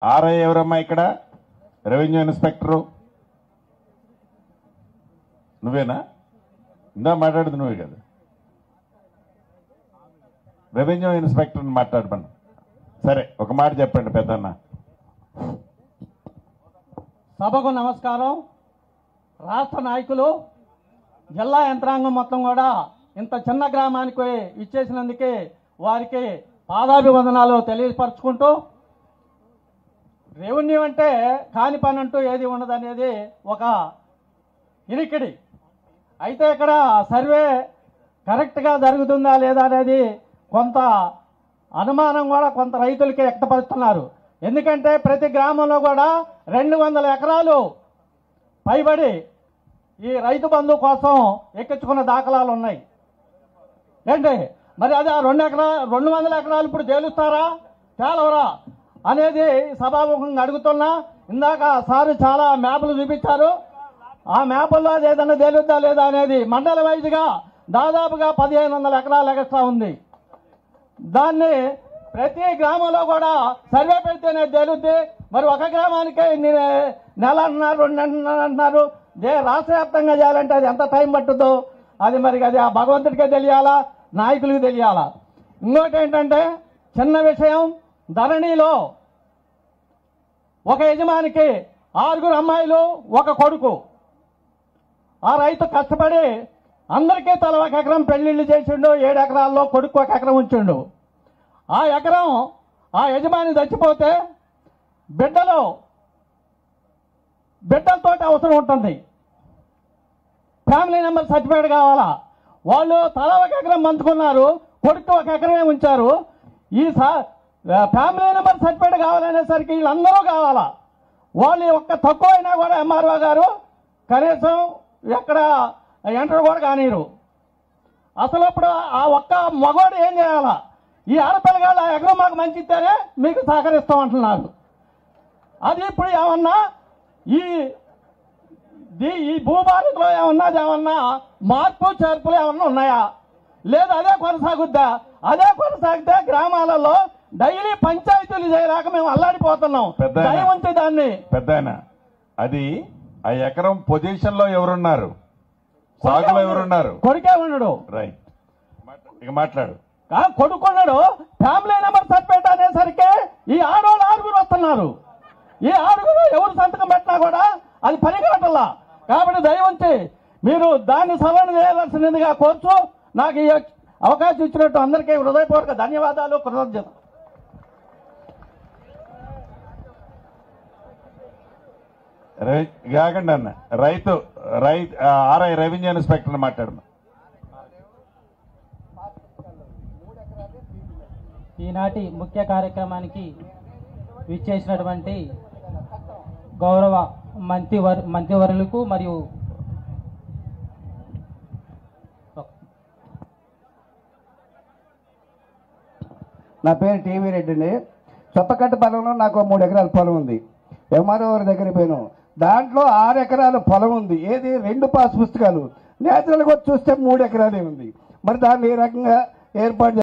RI ఎవరమ్మా ఇక్కడ? Revenue inspector నువ్వేనా? ఇందా మాట్లాడదు నువ్వే కదా. రెవెన్యూ ఇన్స్పెక్టర్ని మాట్లాడమను. సరే, ఒక మాట చెప్పండి పెద్దన్న. సభకు నమస్కారం. రాష్ట్ర నాయకులు, జిల్లా యంత్రాంగం మొత్తం కూడా ఇంత చిన్న గ్రామానికి ఇచ్చేసినందుకే వారికి పాదాభివందనాలు తెలియపరచుకుంటూ, రెవెన్యూ అంటే కాని పని అంటూ ఏది ఉండదనేది ఒక ఇనికిడి. అయితే ఇక్కడ సర్వే కరెక్ట్గా జరుగుతుందా లేదా అనేది కొంత అనుమానం కూడా కొంత రైతులకి వ్యక్తపరుస్తున్నారు. ఎందుకంటే ప్రతి గ్రామంలో కూడా 200 ఎకరాలు పైబడి ఈ రైతు బంధు కోసం ఎక్కించుకున్న దాఖలాలు ఉన్నాయి. ఏంటి మరి అది ఆ 200 ఎకరాలు ఇప్పుడు తేలుస్తారా తేలవరా అనేది సభాముఖంగా అడుగుతున్నా. ఇందాక సారు చాలా మ్యాపులు చూపించారు. ఆ మ్యాపుల్లో అది ఏదన్నా తేలుద్దా లేదా అనేది మండల వైజ్గా దాదాపుగా 1500 ఎకరాలు ఎక్స్ట్రా ఉంది. దాన్ని ప్రతి గ్రామంలో కూడా సర్వే పెడితేనే తేలుద్ది. మరి ఒక గ్రామానికే నెల అంటున్నారు, 2 నెలలు అంటున్నారు. రాష్ట్ర వ్యాప్తంగా చేయాలంటే అది ఎంత టైం పట్టుద్దో అది మరి అది ఆ భగవంతుడికే తెలియాలా, నాయకులకు తెలియాలా. ఇంకోటి ఏంటంటే చిన్న విషయం, ధరణిలో ఒక యజమానికి 6 అమ్మాయిలు 1 కొడుకు. ఆ రైతు కష్టపడి అందరికీ తల 1 ఎకరం పెళ్లిళ్ళు చేసిండు. 7 ఎకరాల్లో కొడుకు 1 ఎకరం ఉంచిండు. ఆ ఎకరం ఆ యజమాని చచ్చిపోతే బిడ్డలతో అవసరం ఉంటుంది. ఫ్యామిలీ నెంబర్ సర్టిఫికేట్ కావాలా. వాళ్ళు తల 1 ఎకరం పంచుకున్నారు, కొడుకు 1 ఎకరమే ఉంచారు. ఈ ఫ్యామిలీ నెంబర్ సర్టిఫికేట్ కావాలనేసరికి వీళ్ళందరూ కావాలా. వాళ్ళు ఒక్క తక్కువ అయినా కూడా ఎంఆర్ఓ గారు కనీసం ఎక్కడ ఎంటర్ కూడా కానీరు. అసలు ఇప్పుడు ఆ ఒక్క మగవాడు ఏం చేయాలా? ఈ ఆడపిల్లగాళ్ళు ఆ ఎకరం మాకు మంచి ఇస్తేనే మీకు సహకరిస్తామంటున్నారు. అది ఇప్పుడు ఏమన్నా ఈ భూభారతిలో ఏమన్నా మార్పు చేర్పులు ఏమన్నా ఉన్నాయా? లేదా అదే కొనసాగుద్దా? అదే కొనసాగితే గ్రామాలలో డైలీ పంచాయతీలు చేయలేక మేము అల్లాడిపోతున్నాం. దయవంతి దాన్ని పెద్దాయన, అది ఆ ఎకరం పొజిషన్ లో ఎవరున్నారు? సాగులో ఎవరున్నారు? కొడుకే ఉన్నాడు. రైట్, ఇక మాట్లాడు. కొడుకున్నాడు. ఫ్యామిలీ నెంబర్ సర్టిఫికేట్ అనేసరికి ఈ ఆడవాళ్ళు 6 వస్తున్నారు. ఈ 6 ఎవరు సంతకం పెట్టినా కూడా అది పని కావట్లా. కాబట్టి దయవంచి మీరు దాన్ని సవరణ చేయవలసినదిగా కోరుచు నాకు ఈ అవకాశం ఇచ్చినట్టు అందరికీ హృదయపూర్వక ధన్యవాదాలు, కృతజ్ఞతలు. కాకండి అన్న, రైతు ఆర్ఐ రెవెన్యూ ఇన్స్పెక్టర్ మాట్లాడమా. ఈనాటి ముఖ్య కార్యక్రమానికి విచ్చేసినటువంటి గౌరవ మంత్రివర్యులకు మరియు నా పేరు టీవీ రెడ్డి అండి. చొప్పకట్ట పొలంలో నాకు 3 ఎకరాల పొలం ఉంది. ఎంఆర్ఓ గారి దగ్గర పోయాను. దాంట్లో 6 ఎకరాల పొలం ఉంది. ఏది 2 పాస్ పుస్తకాలు. నేచురల్గా చూస్తే 3 ఎకరాలే ఉంది. మరి దాన్ని ఏ రకంగా ఏర్పాటు